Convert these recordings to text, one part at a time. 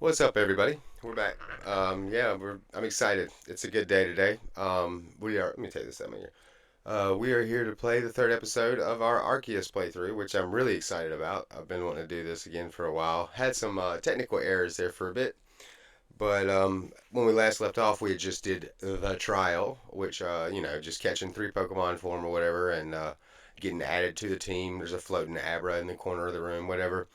What's up, everybody? We're back. Yeah, I'm excited. It's a good day today. Let me take this out of here. We are here to play the third episode of our ARCEUS playthrough, which I'm really excited about. I've been wanting to do this again for a while. Had some technical errors there for a bit, but when we last left off, we had just did the trial, which just catching three Pokemon for them or whatever, and getting added to the team. There's a floating Abra in the corner of the room, whatever.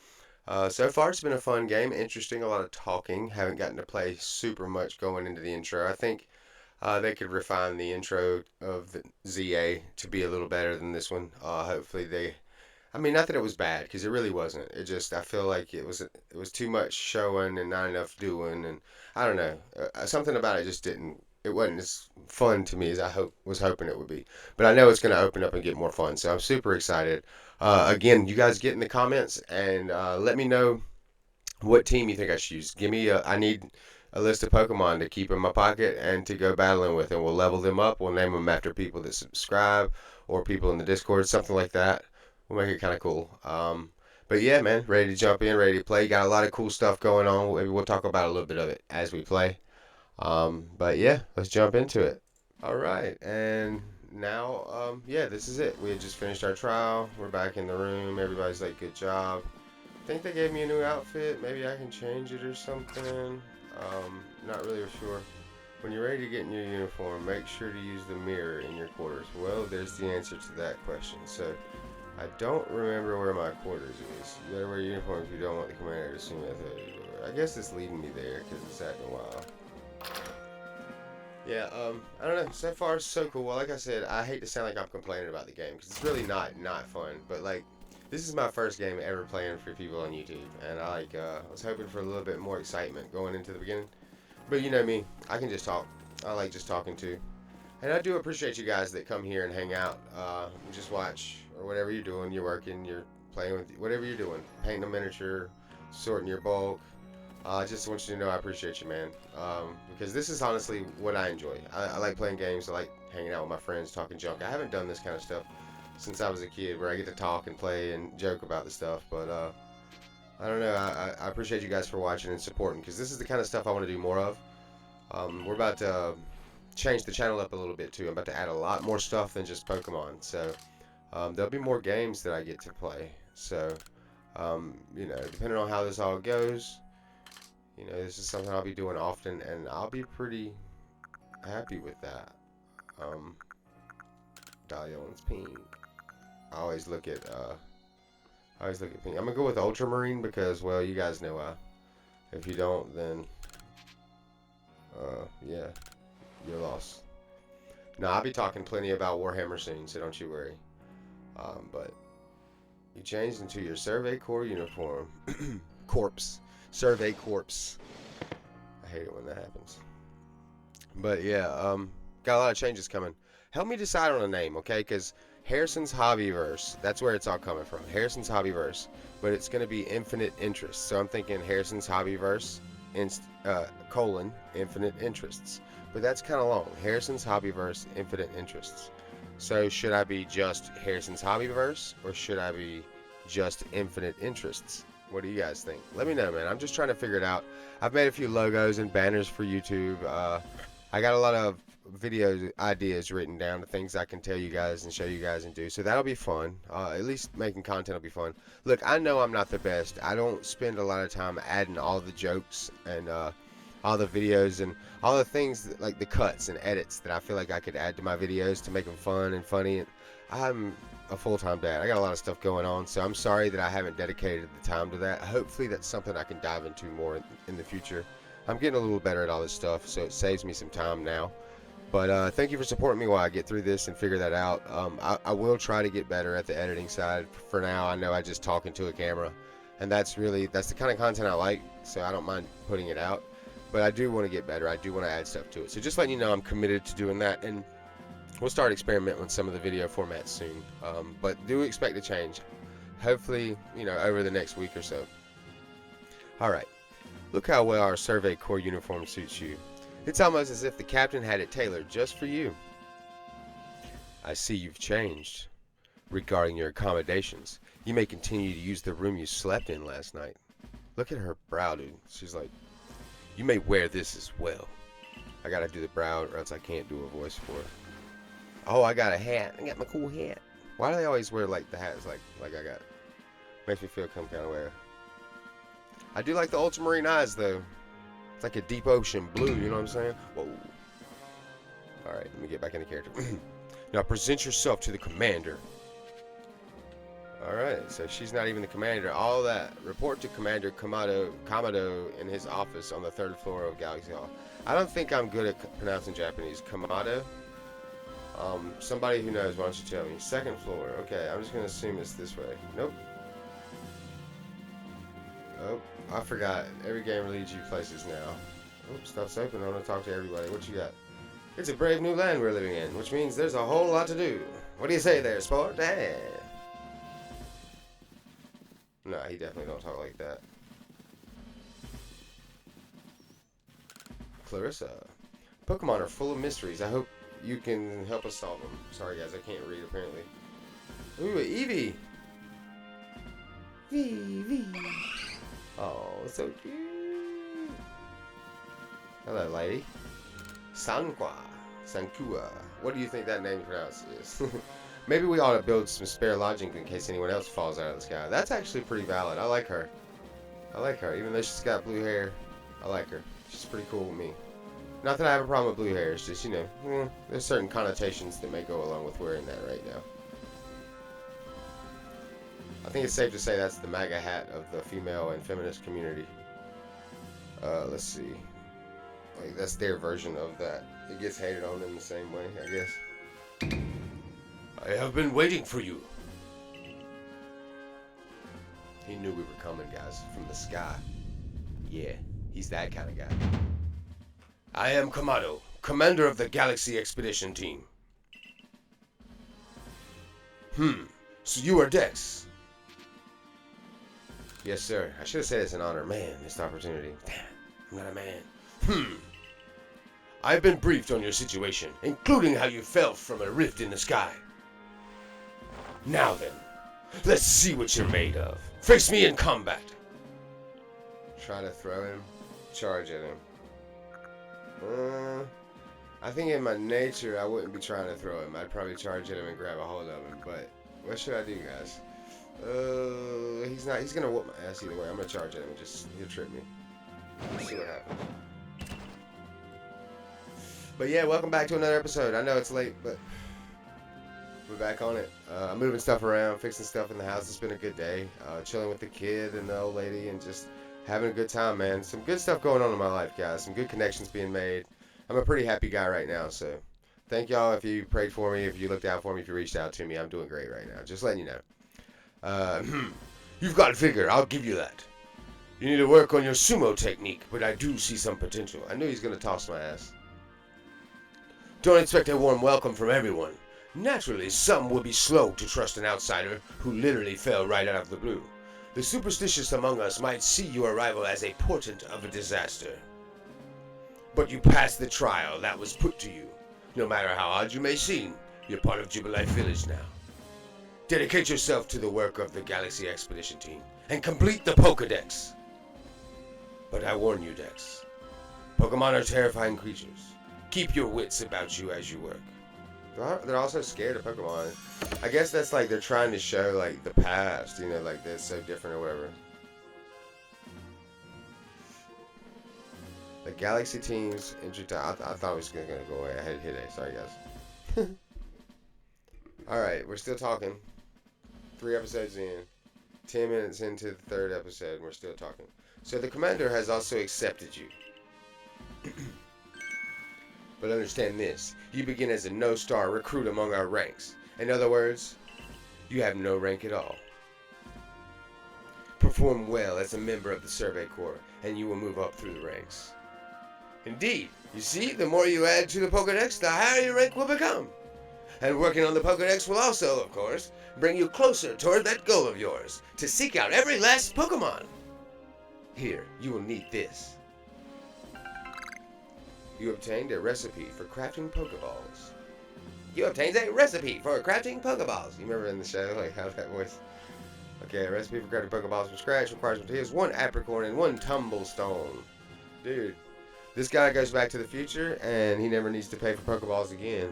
So far, it's been a fun game. Interesting, a lot of talking. Haven't gotten to play super much going into the intro. I think they could refine the intro of the ZA to be a little better than this one. Hopefully, I mean, not that it was bad, because it really wasn't. It just, I feel like it was too much showing and not enough doing, and I don't know. Something about it just didn't. It wasn't as fun to me as was hoping it would be. But I know it's going to open up and get more fun, so I'm super excited. Again, you guys get in the comments and let me know what team you think I should use. I need a list of Pokemon to keep in my pocket and to go battling with, and we'll level them up. We'll name them after people that subscribe or people in the Discord, something like that. We'll make it kind of cool. But yeah, man, ready to jump in, ready to play. Got a lot of cool stuff going on. Maybe we'll talk about a little bit of it as we play. But yeah, let's jump into it. All right, and now, yeah, this is it. We had just finished our trial. We're back in the room. Everybody's like, good job. I think they gave me a new outfit. Maybe I can change it or something. Not really sure. When you're ready to get in your uniform, make sure to use the mirror in your quarters. Well, there's the answer to that question. So, I don't remember where my quarters is. You gotta wear your uniform if you don't want the commander to assume that. I guess it's leading me there because it's acting wild. Yeah, I don't know. So far, so cool. Well, like I said, I hate to sound like I'm complaining about the game because it's really not fun. But like, this is my first game ever playing for people on YouTube, and I was hoping for a little bit more excitement going into the beginning. But you know me, I can just talk. I like just talking too, and I do appreciate you guys that come here and hang out, just watch or whatever you're doing. You're working, you're playing with whatever you're doing, painting a miniature, sorting your bulk. I just want you to know I appreciate you, man. Because this is honestly what I enjoy. I like playing games. I like hanging out with my friends, talking junk. I haven't done this kind of stuff since I was a kid, where I get to talk and play and joke about the stuff. But I don't know. I appreciate you guys for watching and supporting, because this is the kind of stuff I want to do more of. We're about to change the channel up a little bit too. I'm about to add a lot more stuff than just Pokemon. So there'll be more games that I get to play. So depending on how this all goes. This is something I'll be doing often, and I'll be pretty happy with that. Um, Dahlia's pink. I always look at pink. I'm gonna go with Ultramarine because, well, you guys know why. If you don't, then yeah, you're lost. Now I'll be talking plenty about Warhammer soon, so don't you worry. But you changed into your Survey Corps uniform. Corpse. Survey Corpse. I hate it when that happens. But yeah, got a lot of changes coming. Help me decide on a name, okay? Because Harrison's Hobbyverse, that's where it's all coming from. Harrison's Hobbyverse, but it's going to be Infinite Interest. So I'm thinking Harrison's Hobbyverse, colon, Infinite Interests. But that's kind of long. Harrison's Hobbyverse, Infinite Interests. So should I be just Harrison's Hobbyverse, or should I be just Infinite Interests? What do you guys think? Let me know, man. I'm just trying to figure it out. I've made a few logos and banners for YouTube. I got a lot of video ideas written down, the things I can tell you guys and show you guys and do. So that'll be fun. At least making content will be fun. Look, I know I'm not the best. I don't spend a lot of time adding all the jokes and all the videos and all the things like the cuts and edits that I feel like I could add to my videos to make them fun and funny. And I'm a full-time dad. I got a lot of stuff going on, so I'm sorry that I haven't dedicated the time to that. Hopefully that's something I can dive into more in the future. I'm getting a little better at all this stuff, so it saves me some time now. But thank you for supporting me while I get through this and figure that out. I will try to get better at the editing side. For now, I know I just talk into a camera, and that's the kind of content I like, so I don't mind putting it out. But I do want to get better. I do want to add stuff to it. So just letting you know, I'm committed to doing that, and we'll start experimenting with some of the video formats soon. But do expect to change. Hopefully, over the next week or so. Alright. Look how well our Survey Corps uniform suits you. It's almost as if the captain had it tailored just for you. I see you've changed. Regarding your accommodations, you may continue to use the room you slept in last night. Look at her brow, dude. She's like You may wear this as well. I gotta do the brow or else I can't do a voice for it. Oh, I got a hat. I got my cool hat. Why do they always wear like the hats like I got? Makes me feel some kind of way. I do like the ultramarine eyes though. It's like a deep ocean blue, you know what I'm saying? Whoa. Alright, let me get back into character. Now present yourself to the commander. Alright, so she's not even the commander. All that. Report to Commander Kamado in his office on the 3rd floor of Galaxy Hall. I don't think I'm good at pronouncing Japanese. Kamado? Somebody who knows, why don't you tell me? 2nd floor. Okay, I'm just going to assume it's this way. Nope. Oh, I forgot. Every game leads you places now. Oops, stuff's open. I want to talk to everybody. What you got? It's a brave new land we're living in, which means there's a whole lot to do. What do you say there, sport? Hey. No, he definitely don't talk like that. Clarissa. Pokemon are full of mysteries. I hope you can help us solve them. Sorry guys, I can't read apparently. Ooh, Eevee. Eevee. Oh, so cute. Hello, lady. Sankua. What do you think that name pronounced is? Maybe we ought to build some spare lodging in case anyone else falls out of the sky. That's actually pretty valid. I like her. I like her. Even though she's got blue hair, I like her. She's pretty cool with me. Not that I have a problem with blue hair. It's just, you know, there's certain connotations that may go along with wearing that right now. I think it's safe to say that's the MAGA hat of the female and feminist community. Let's see. Like, that's their version of that. It gets hated on in the same way, I guess. I have been waiting for you. He knew we were coming, guys, from the sky. Yeah, he's that kind of guy. I am Kamado, commander of the Galaxy Expedition Team. So you are Dex? Yes, sir. I should have said it's an honor. Man, missed opportunity. Damn, I'm not a man. I've been briefed on your situation, including how you fell from a rift in the sky. Now then, let's see what you're made of. Face me in combat. Try to throw him. Charge at him. I think in my nature, I wouldn't be trying to throw him. I'd probably charge at him and grab a hold of him. But what should I do, guys? He's gonna whoop my ass either way. I'm gonna charge at him and he'll trip me. Let's see what happens. But yeah, welcome back to another episode. I know it's late, but we're back on it. I'm moving stuff around, fixing stuff in the house. It's been a good day. Chilling with the kid and the old lady and just having a good time, man. Some good stuff going on in my life, guys. Some good connections being made. I'm a pretty happy guy right now, so thank y'all if you prayed for me, if you looked out for me, if you reached out to me. I'm doing great right now. Just letting you know. You've got vigor. I'll give you that. You need to work on your sumo technique, but I do see some potential. I knew he's going to toss my ass. Don't expect a warm welcome from everyone. Naturally, some will be slow to trust an outsider who literally fell right out of the blue. The superstitious among us might see your arrival as a portent of a disaster. But you passed the trial that was put to you. No matter how odd you may seem, you're part of Jubilife Village now. Dedicate yourself to the work of the Galaxy Expedition Team and complete the PokeDecks. But I warn you, Dex. Pokemon are terrifying creatures. Keep your wits about you as you work. They're also scared of Pokemon. I guess that's like they're trying to show like the past, you know, like they're so different or whatever. The Galaxy teams introduced. I thought it was gonna go away. I had hit A. Sorry, guys. All right, we're still talking. 3 episodes in, 10 minutes into the 3rd episode, and we're still talking. So the commander has also accepted you. But understand this, you begin as a no-star recruit among our ranks. In other words, you have no rank at all. Perform well as a member of the Survey Corps, and you will move up through the ranks. Indeed, you see, the more you add to the Pokedex, the higher your rank will become. And working on the Pokedex will also, of course, bring you closer toward that goal of yours, to seek out every last Pokemon. Here, you will need this. You obtained a recipe for crafting Pokeballs. You obtained a recipe for crafting Pokeballs. You remember in the show, like, how that voice? Okay, a recipe for crafting Pokeballs from scratch requires materials 1 apricorn and 1 tumblestone. Dude, This guy goes back to the future, and he never needs to pay for Pokeballs again.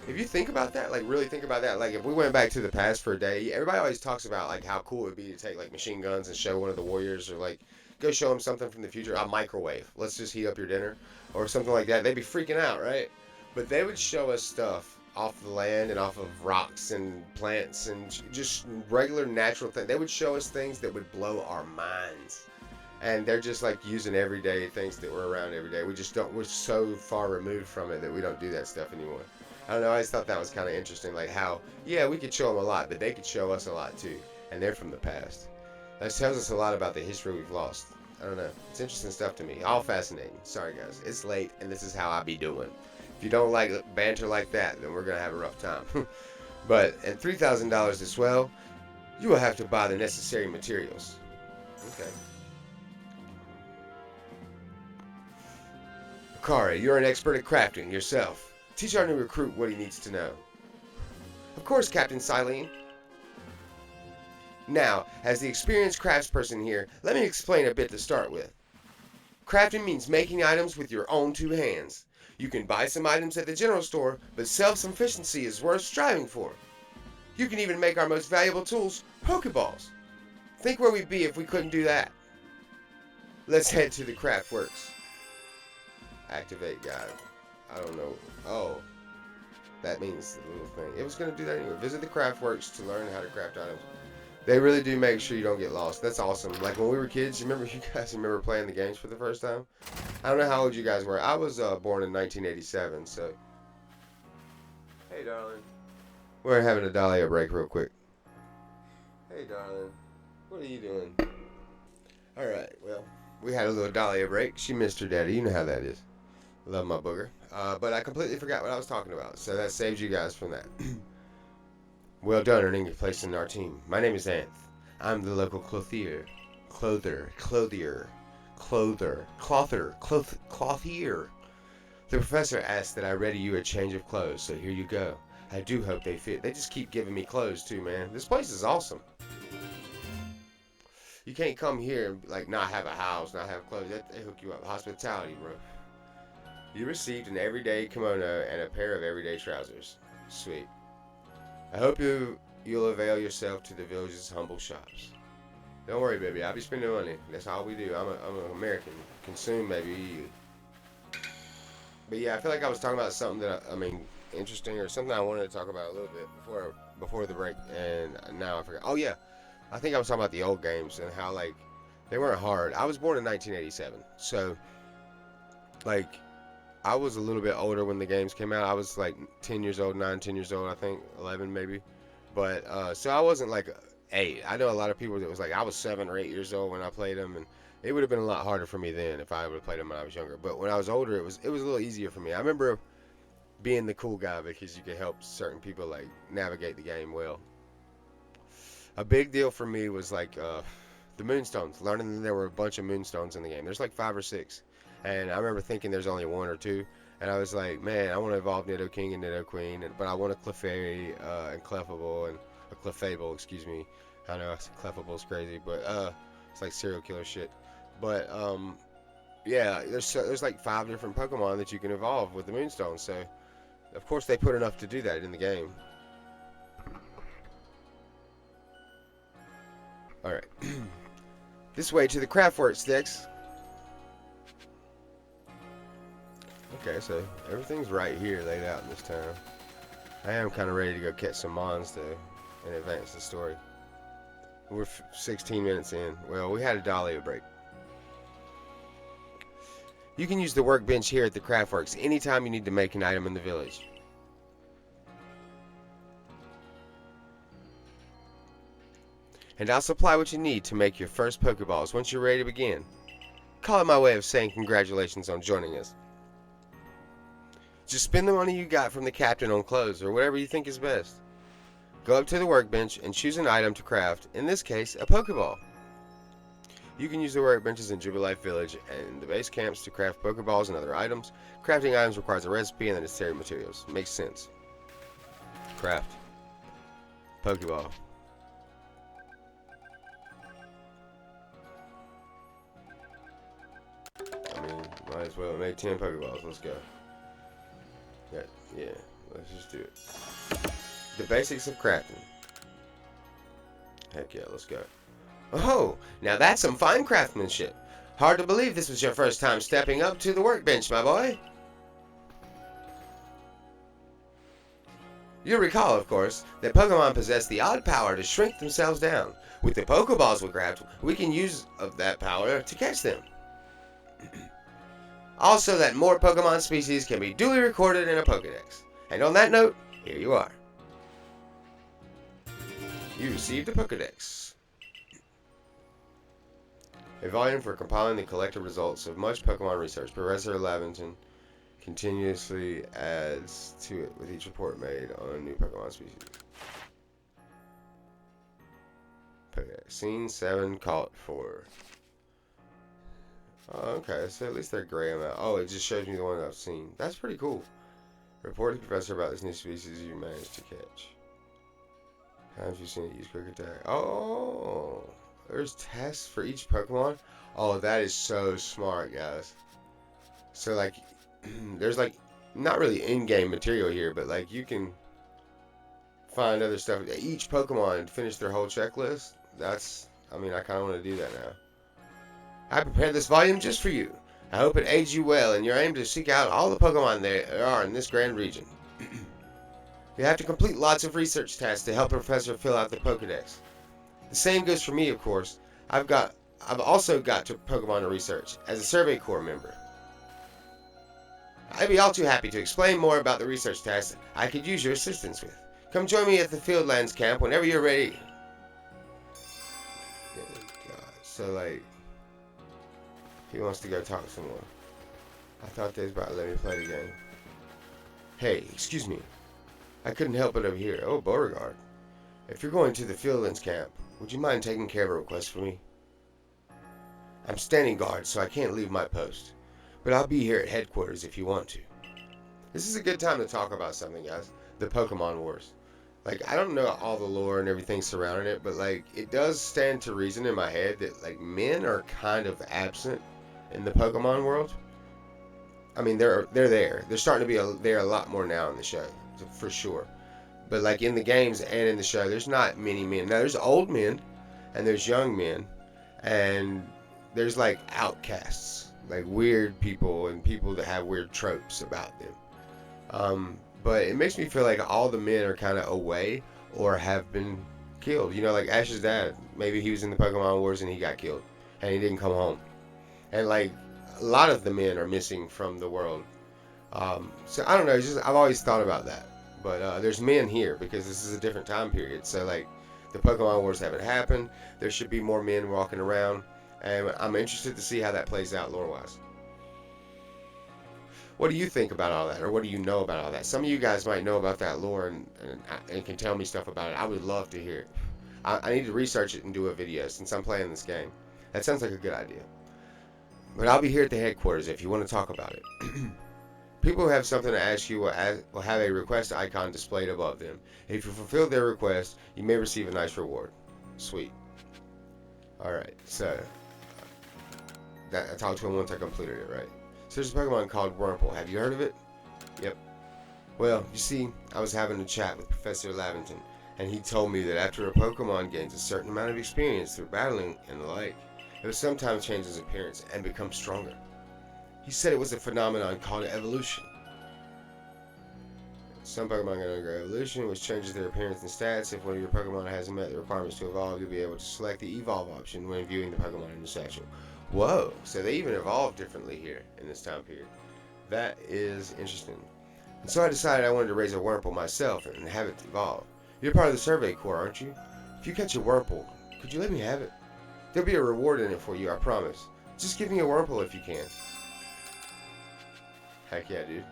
If you think about that, like really think about that, like if we went back to the past for a day, everybody always talks about like how cool it would be to take like machine guns and show one of the warriors, or like go show them something from the future, a microwave. Let's just heat up your dinner, or something like that. They'd be freaking out, right? But they would show us stuff off the land and off of rocks and plants and just regular natural things. They would show us things that would blow our minds. And they're just like using everyday things that we're around every day. We just don't, we're so far removed from it that we don't do that stuff anymore. I don't know, I just thought that was kind of interesting. Like how, yeah, we could show them a lot, but they could show us a lot too. And they're from the past. That tells us a lot about the history we've lost. I don't know. It's interesting stuff to me. All fascinating. Sorry guys. It's late and this is how I be doing. If you don't like banter like that, then we're going to have a rough time. But at $3,000 as well, you will have to buy the necessary materials. Okay. Akari, you're an expert at crafting yourself. Teach our new recruit what he needs to know. Of course, Captain Silene. Now, as the experienced craftsperson here, let me explain a bit to start with. Crafting means making items with your own two hands. You can buy some items at the general store, but self-sufficiency is worth striving for. You can even make our most valuable tools, Pokeballs. Think where we'd be if we couldn't do that. Let's head to the craft works. Activate guide. I don't know. Oh, that means the little thing. It was going to do that anyway. Visit the craft works to learn how to craft items. They really do make sure you don't get lost. That's awesome. Like when we were kids, you guys remember playing the games for the first time? I don't know how old you guys were. I was born in 1987, so. Hey, darling. We're having a Dahlia break real quick. Hey, darling. What are you doing? All right, well, we had a little Dahlia break. She missed her daddy. You know how that is. Love my booger. But I completely forgot what I was talking about, so that saves you guys from that. Well done earning your place in our team. My name is Anth. I'm the local clothier. Clothier. The professor asked that I ready you a change of clothes, so here you go. I do hope they fit. They just keep giving me clothes too, man. This place is awesome. You can't come here and like not have a house, not have clothes. They hook you up. Hospitality, bro. You received an everyday kimono and a pair of everyday trousers. Sweet. I hope you'll avail yourself to the village's humble shops. Don't worry, baby. I'll be spending money. That's all we do. I'm an American. Consume, baby. But yeah, I feel like I was talking about something that interesting, or something I wanted to talk about a little bit before the break, and now I forgot. Oh yeah, I think I was talking about the old games and how like they weren't hard. I was born in 1987, so like I was a little bit older when the games came out. I was like 10 years old, 10 years old, I think, 11 maybe. But so I wasn't like 8. I know a lot of people that was like I was 7 or 8 years old when I played them, and it would have been a lot harder for me then if I would have played them when I was younger. But when I was older, it was a little easier for me. I remember being the cool guy because you could help certain people like navigate the game well. A big deal for me was like the moonstones. Learning that there were a bunch of moonstones in the game. There's like 5 or 6. And I remember thinking there's only 1 or 2. And I was like, man, I want to evolve Nidoking and Nidoqueen, but I want a Clefairy and Clefable and a Clefable, excuse me. I know Clefable's crazy, but it's like serial killer shit. But yeah, there's like 5 different Pokemon that you can evolve with the Moonstone. So of course they put enough to do that in the game. All right, this way to the Craftworks, Dex. Okay, so everything's right here laid out in this town. I am kind of ready to go catch some mons though and advance the story. We're 16 minutes in. Well, we had a Dahlia break. You can use the workbench here at the Craftworks anytime you need to make an item in the village. And I'll supply what you need to make your first Pokeballs once you're ready to begin. Call it my way of saying congratulations on joining us. Just spend the money you got from the captain on clothes or whatever you think is best. Go up to the workbench and choose an item to craft, in this case, a Pokeball. You can use the workbenches in Jubilife Village and the base camps to craft Pokeballs and other items. Crafting items requires a recipe and the necessary materials. Makes sense. Craft. Pokeball. Might as well make 10 Pokeballs. Let's go. Yeah, let's just do it. The basics of crafting. Heck yeah, let's go. Oh, now that's some fine craftsmanship. Hard to believe this was your first time stepping up to the workbench, my boy. You'll recall, of course, that Pokemon possess the odd power to shrink themselves down. With the Pokeballs we craft, we can use of that power to catch them. Also, that more Pokemon species can be duly recorded in a Pokedex. And on that note, here you are. You received a Pokedex. A volume for compiling the collected results of much Pokemon research. Professor Lavington continuously adds to it with each report made on a new Pokemon species. Pokedex. Scene 7, caught 4. Oh, okay, so at least they're gray on that. Oh, it just shows me the one I've seen. That's pretty cool. Report to the professor about this new species you managed to catch. How have you seen it use quick attack? Oh, there's tests for each Pokemon. Oh, that is so smart, guys. So, like, there's, like, not really in-game material here, but, like, you can find other stuff. Each Pokemon finish their whole checklist. That's, I mean, I kind of want to do that now. I prepared this volume just for you. I hope it aids you well in your aim to seek out all the Pokemon there are in this grand region. You have to complete lots of research tasks to help the professor fill out the Pokedex. The same goes for me, of course. I've also got to Pokemon to research as a Survey Corps member. I'd be all too happy to explain more about the research tasks I could use your assistance with. Come join me at the Fieldlands camp whenever you're ready. So, like, he wants to go talk some more. I thought they was about to let me play the game. Hey, excuse me. I couldn't help it over here. Oh, Beauregard. If you're going to the Fieldlands camp, would you mind taking care of a request for me? I'm standing guard, so I can't leave my post. But I'll be here at headquarters if you want to. This is a good time to talk about something, guys. The Pokemon Wars. Like, I don't know all the lore and everything surrounding it, but, like, it does stand to reason in my head that, like, men are kind of absent in the Pokemon world. I mean, they're there. They're starting to be there a lot more now in the show, for sure. But, like, in the games and in the show, there's not many men. Now, there's old men, and there's young men, and there's, like, outcasts. Like, weird people and people that have weird tropes about them. But it makes me feel like all the men are kind of away or have been killed. You know, like Ash's dad. Maybe he was in the Pokemon Wars and he got killed. And he didn't come home. And, like, a lot of the men are missing from the world. So, I don't know. It's just, I've always thought about that. But there's men here because this is a different time period. So, like, the Pokemon Wars haven't happened. There should be more men walking around. And I'm interested to see how that plays out lore-wise. What do you think about all that? Or what do you know about all that? Some of you guys might know about that lore and can tell me stuff about it. I would love to hear it. I need to research it and do a video since I'm playing this game. That sounds like a good idea. But I'll be here at the headquarters if you want to talk about it. People who have something to ask you will have a request icon displayed above them. If you fulfill their request, you may receive a nice reward. Sweet. Alright, so I talked to him once I completed it, right? So there's a Pokemon called Wurmple. Have you heard of it? Yep. Well, you see, I was having a chat with Professor Lavington, and he told me that after a Pokemon gains a certain amount of experience through battling and the like, it will sometimes change its appearance and become stronger. He said it was a phenomenon called evolution. Some Pokemon can undergo evolution, which changes their appearance and stats. If one of your Pokemon hasn't met the requirements to evolve, you'll be able to select the evolve option when viewing the Pokemon in the satchel. Whoa, so they even evolve differently here in this time period. That is interesting. And so I decided I wanted to raise a Wurmple myself and have it evolve. You're part of the Survey Corps, aren't you? If you catch a Wurmple, could you let me have it? There'll be a reward in it for you, I promise. Just give me a Wurmple if you can. Heck yeah, dude.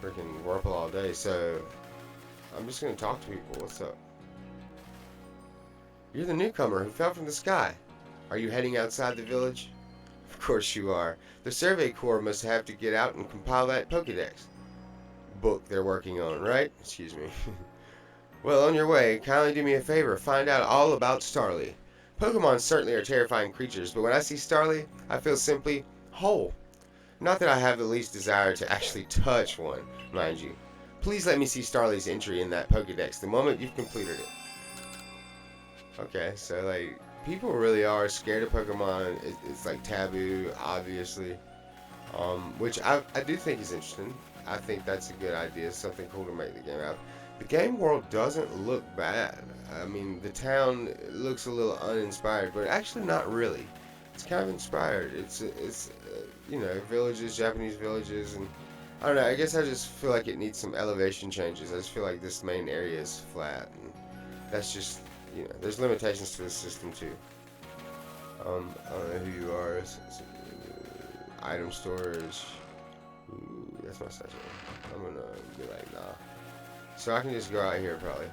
Freaking Wurmple all day, so I'm just gonna talk to people. What's up? You're the newcomer who fell from the sky. Are you heading outside the village? Of course you are. The Survey Corps must have to get out and compile that Pokedex book they're working on, right? Excuse me. Well, on your way, kindly do me a favor. Find out all about Starly. Pokemon certainly are terrifying creatures, but when I see Starly, I feel simply whole. Not that I have the least desire to actually touch one, mind you. Please let me see Starly's entry in that Pokedex the moment you've completed it. Okay, so like, people really are scared of Pokemon. It's like taboo, obviously. Which I do think is interesting. I think that's a good idea, something cool to make the game out. The game world doesn't look bad. I mean, the town looks a little uninspired, but actually not really. It's kind of inspired. It's villages, Japanese villages, and I don't know. I guess I just feel like it needs some elevation changes. I just feel like this main area is flat, and that's just there's limitations to the system too. I don't know who you are. Item storage. Ooh, that's my section. I'm gonna be like, nah. So I can just go out here probably.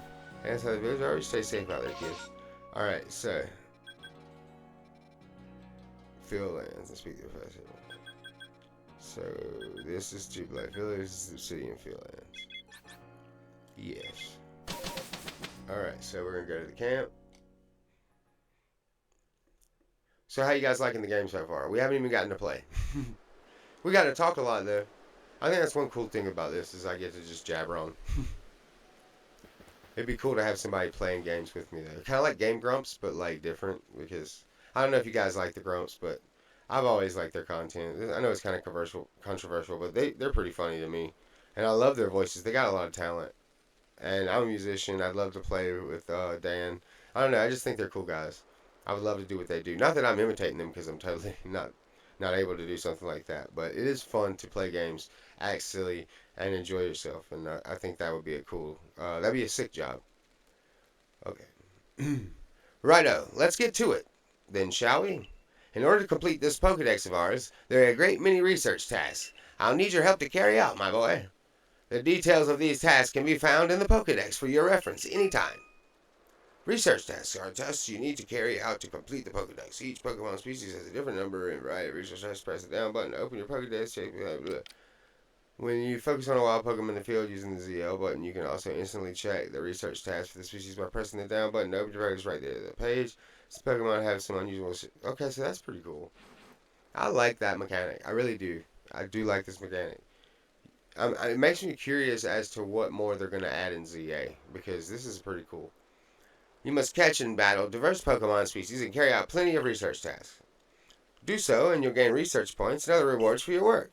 Inside the village, always stay safe out there, kids. Alright, so. Field lands and speak to the festival. So, this is Jubilee Village, this is Obsidian Field lands. Yes. Alright, so we're gonna go to the camp. So how you guys liking the game so far? We haven't even gotten to play. We got to talk a lot though. I think that's one cool thing about this is I get to just jabber on. It'd be cool to have somebody playing games with me though. Kind of like Game Grumps, but like different because I don't know if you guys like the Grumps, but I've always liked their content. I know it's kind of controversial, but they're pretty funny to me, and I love their voices. They got a lot of talent, and I'm a musician. I'd love to play with Dan. I don't know. I just think they're cool guys. I would love to do what they do. Not that I'm imitating them because I'm totally not able to do something like that. But it is fun to play games, act silly, and enjoy yourself. And I think that would be a cool. That'd be a sick job. Okay. Righto. Let's get to it. Then, shall we? In order to complete this Pokedex of ours, there are a great many research tasks. I'll need your help to carry out, my boy. The details of these tasks can be found in the Pokedex for your reference anytime. Research tasks are tests you need to carry out to complete the Pokedex. Each Pokemon species has a different number and variety of research tasks. Press the down button to open your Pokedex. Blah, blah. When you focus on a wild Pokemon in the field using the ZL button, you can also instantly check the research task for the species by pressing the down button to open your Pokedex right there. The page. This Pokemon have some unusual shit. Okay, so that's pretty cool. I like that mechanic. I really do. I do like this mechanic. It makes me curious as to what more they're going to add in ZA because this is pretty cool. You must catch and battle diverse Pokemon species and carry out plenty of research tasks. Do so, and you'll gain research points and other rewards for your work.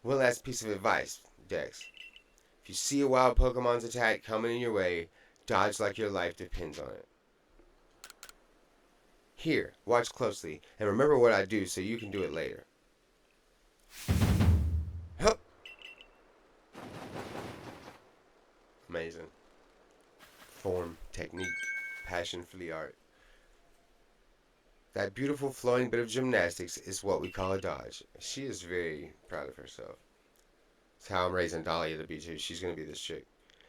One last piece of advice, Dex. If you see a wild Pokemon's attack coming in your way, dodge like your life depends on it. Here, watch closely, and remember what I do so you can do it later. Hup! Amazing. Form, technique, passion for the art. That beautiful flowing bit of gymnastics is what we call a dodge. She is very proud of herself. It's how I'm raising Dahlia to be too. She's going to be this chick.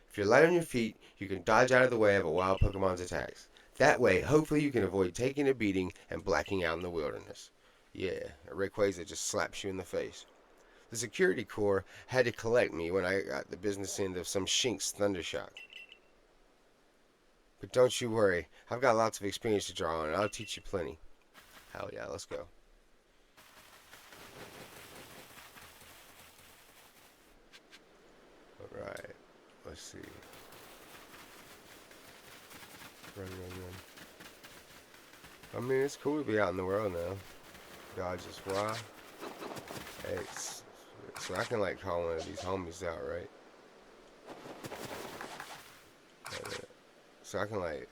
If you're light on your feet, you can dodge out of the way of a wild Pokemon's attacks. That way, hopefully you can avoid taking a beating and blacking out in the wilderness. Yeah, a Rayquaza just slaps you in the face. The security corps had to collect me when I got the business end of some shink's Thundershock. But don't you worry, I've got lots of experience to draw on, and I'll teach you plenty. Hell yeah, let's go. Alright, let's see. Run. I mean, it's cool to be out in the world now. Dodge is Y. X. So I can like call one of these homies out, right? So I can like...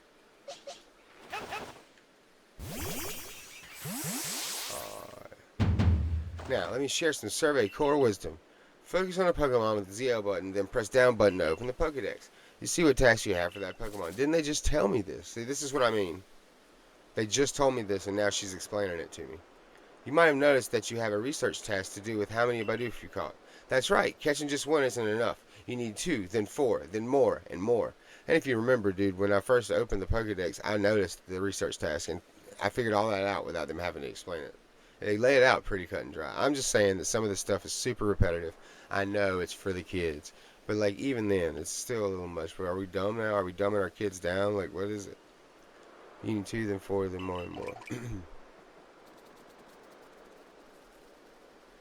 Now, let me share some survey core wisdom. Focus on a Pokemon with the ZL button, then press down button to open the Pokedex. You see what tasks you have for that Pokemon. Didn't they just tell me this? See, this is what I mean. They just told me this, and now she's explaining it to me. You might have noticed that you have a research task to do with how many Bidoof you caught. That's right, catching just one isn't enough. You need 2, then 4, then more, and more. And if you remember, dude, when I first opened the Pokedex, I noticed the research task, and I figured all that out without them having to explain it. They lay it out pretty cut and dry. I'm just saying that some of this stuff is super repetitive. I know it's for the kids, but like even then, it's still a little much. But are we dumb now? Are we dumbing our kids down? Like, what is it? You need 2, then 4, then more and more.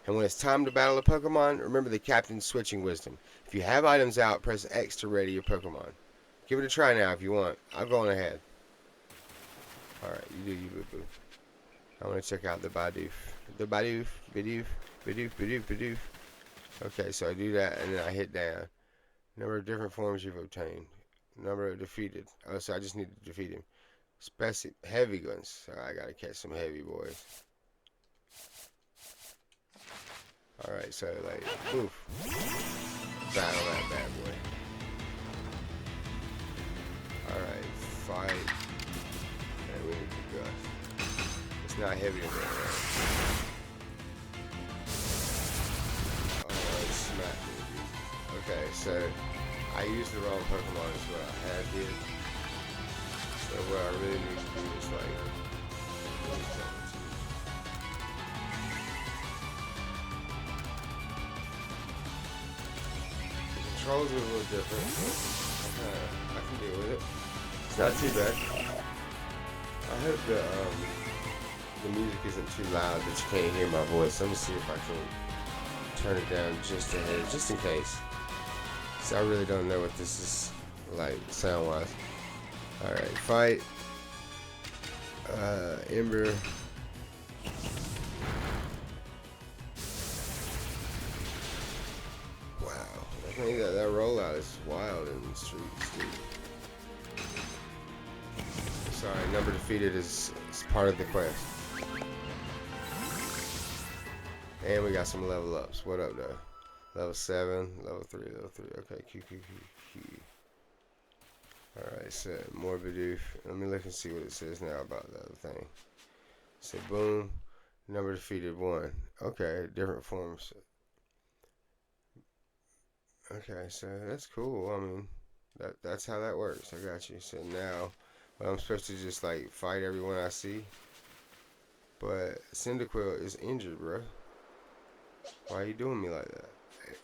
And when it's time to battle a Pokemon, remember the captain's switching wisdom. If you have items out, press X to ready your Pokemon. Give it a try now if you want. I'm going ahead. Alright, you do you, boo-boo. I want to check out the Bidoof. The Bidoof, Bidoof, Bidoof, Bidoof, Bidoof. Okay, so I do that, and then I hit down. Number of different forms you've obtained. Number of defeated. Oh, so I just need to defeat him. Heavy guns. So I gotta catch some heavy boys. Alright, so like, oof. Battle that bad boy. Alright, fight. And we need to gust. It's not heavy enough, right? Oh, it's smacked me, dude. Okay, so I used the wrong Pokemon is what I had here. So what I really need to do is like, the controls are a little different, but I can deal with it. It's not too bad. I hope the music isn't too loud that you can't hear my voice. I'm gonna see if I can turn it down just a hair, just in case. So I really don't know what this is like sound wise. Alright, fight. Ember. Wow. I think that rollout is wild in the streets, dude. Sorry, number defeated is part of the quest. And we got some level ups. What up, though? Level 7, level 3, level 3. Okay, Q. Alright, so more Bidoof. Let me look and see what it says now about the other thing. So boom, number defeated 1. Okay, different forms. Okay, so that's cool. I mean, that's how that works. I got you. So now, I'm supposed to just like fight everyone I see. But Cyndaquil is injured, bro. Why are you doing me like that?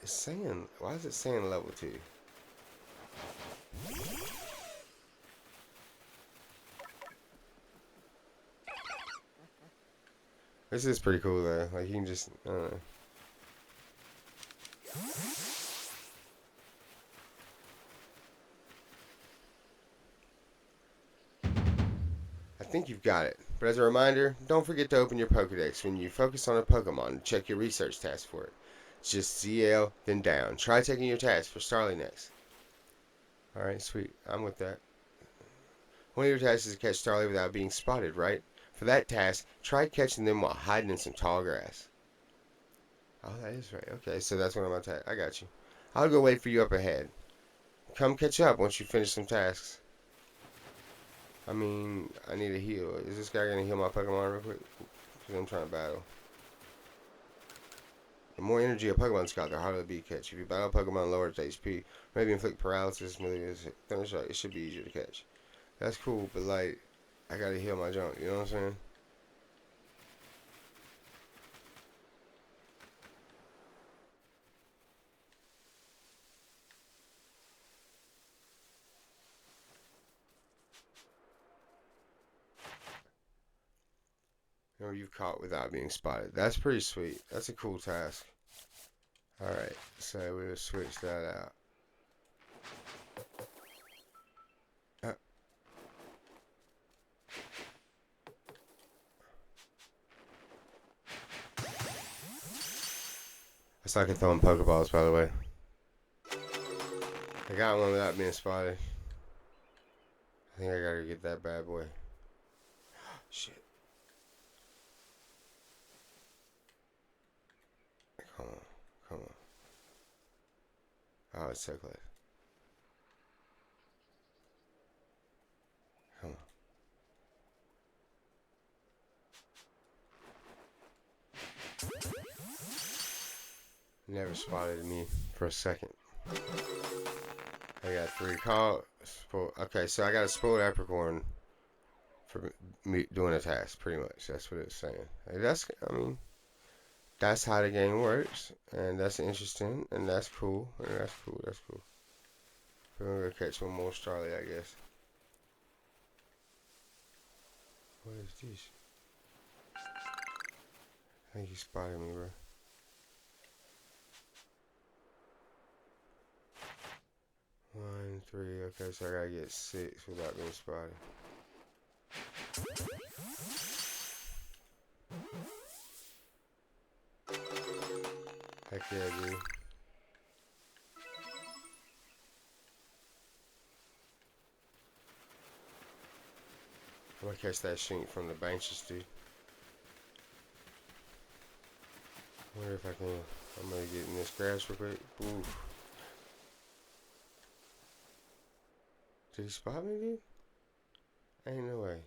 It's saying, why is it saying level 2? This is pretty cool though. Like you can just, I don't know. I think you've got it. But as a reminder, don't forget to open your Pokedex when you focus on a Pokemon and check your research task for it. It's just ZL, then down. Try taking your task for Starly next. Alright, sweet. I'm with that. One of your tasks is to catch Starly without being spotted, right? For that task, try catching them while hiding in some tall grass. Oh, that is right. Okay, so that's one of my tasks. I got you. I'll go wait for you up ahead. Come catch up once you finish some tasks. I mean, I need a heal. Is this guy gonna heal my Pokemon real quick? Because I'm trying to battle. The more energy a Pokemon's got, the harder to be catch. If you battle a Pokemon lower its HP, maybe inflict paralysis, Thunderstruck, it should be easier to catch. That's cool, but like, I gotta heal my junk, you know what I'm saying? Or you've caught without being spotted. That's pretty sweet. That's a cool task. Alright, so we'll switch that out. It's like throwing Pokeballs, by the way. I got one without being spotted. I think I gotta get that bad boy. Shit. Come on. Come on. Oh, it's so close. Come on. Never spotted me for a second. I got 3 calls. Okay, so I got a spoiled apricorn for me doing a task, pretty much. That's what it's saying. Like, I mean, that's how the game works, and that's interesting, and that's cool, That's cool. We're gonna catch one more Starly, I guess. What is this? I think he spotted me, bro. 3. Okay, so I gotta get 6 without being spotted. Heck yeah, dude. I'm gonna catch that shink from the benches, dude. Wonder if I can. I'm gonna get in this grass real quick. Oof. Did he spot me, dude? Ain't no way.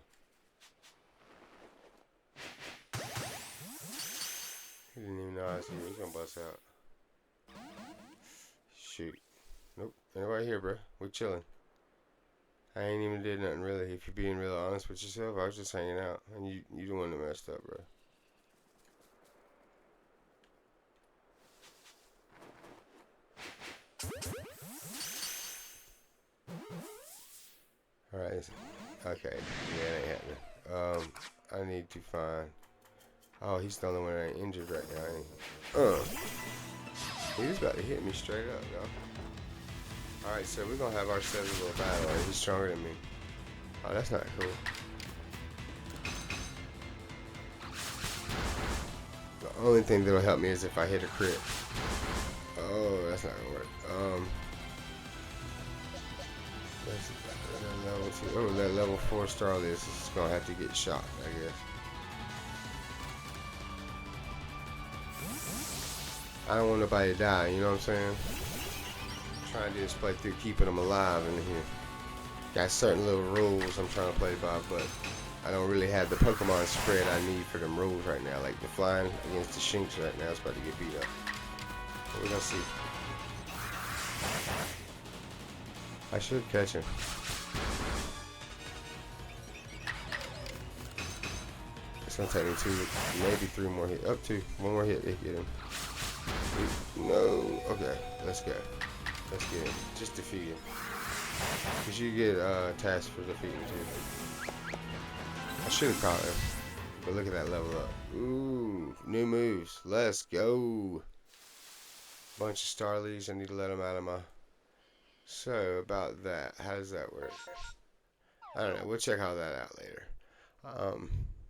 He didn't even know I was here. He's gonna bust out. Shoot. Nope. Anybody here, bro? We chilling. I ain't even did nothing really. If you're being real honest with yourself, I was just hanging out, and you the one that messed up, bro. Alright. Okay. Yeah, it ain't happening. I need to find. Oh, he's the only one that ain't injured right now, ain't he? He was about to hit me straight up, y'all. Alright, so we're gonna have ourselves a little battle. Right? He's stronger than me. Oh, that's not cool. The only thing that'll help me is if I hit a crit. Oh, that's not gonna work. That's level 2. Oh, that level 4 Starless is gonna have to get shot, I guess. I don't want nobody to die, you know what I'm saying? I'm trying to do this playthrough keeping them alive in here. Got certain little rules I'm trying to play by, but I don't really have the Pokemon spread I need for them rules right now. Like the flying against the Shinx right now, it's about to get beat up. But we're gonna see. I should catch him. It's gonna take me 2, maybe 3 more hits. Up to 1 more hit to get him. No. Okay, let's go. Let's get him. Just defeat him. Cause you get tasked for defeating too. I should have caught him. But look at that level up. Ooh, new moves. Let's go. Bunch of Starlies. I need to let them out of my. So about that, how does that work? I don't know. We'll check all that out later.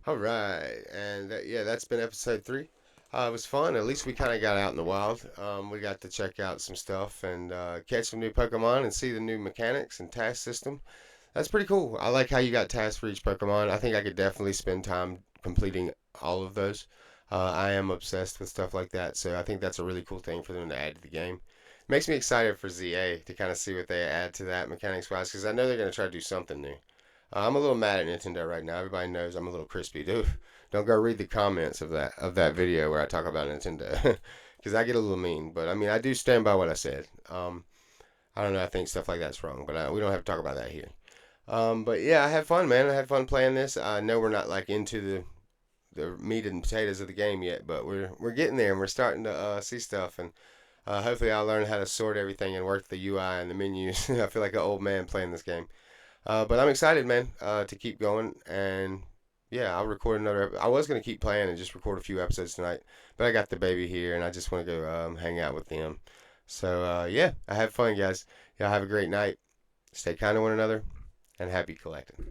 All right, and yeah, that's been episode 3. It was fun. At least we kind of got out in the wild. We got to check out some stuff and catch some new Pokemon and see the new mechanics and task system. That's pretty cool. I like how you got tasks for each Pokemon. I think I could definitely spend time completing all of those. I am obsessed with stuff like that, so I think that's a really cool thing for them to add to the game. It makes me excited for ZA to kind of see what they add to that mechanics-wise, because I know they're going to try to do something new. I'm a little mad at Nintendo right now. Everybody knows I'm a little crispy, dude. Don't go read the comments of that video where I talk about Nintendo, because I get a little mean. But I mean, I do stand by what I said. I don't know. I think stuff like that's wrong, but we don't have to talk about that here. But yeah, I had fun, man. I had fun playing this. I know we're not like into the meat and potatoes of the game yet, but we're getting there and we're starting to see stuff, and hopefully I'll learn how to sort everything and work the UI and the menus. I feel like an old man playing this game. But I'm excited, man, to keep going. And yeah, I'll record another. I was going to keep playing and just record a few episodes tonight, but I got the baby here and I just want to go hang out with them. So yeah, I had fun, guys. Y'all have a great night. Stay kind to one another and happy collecting.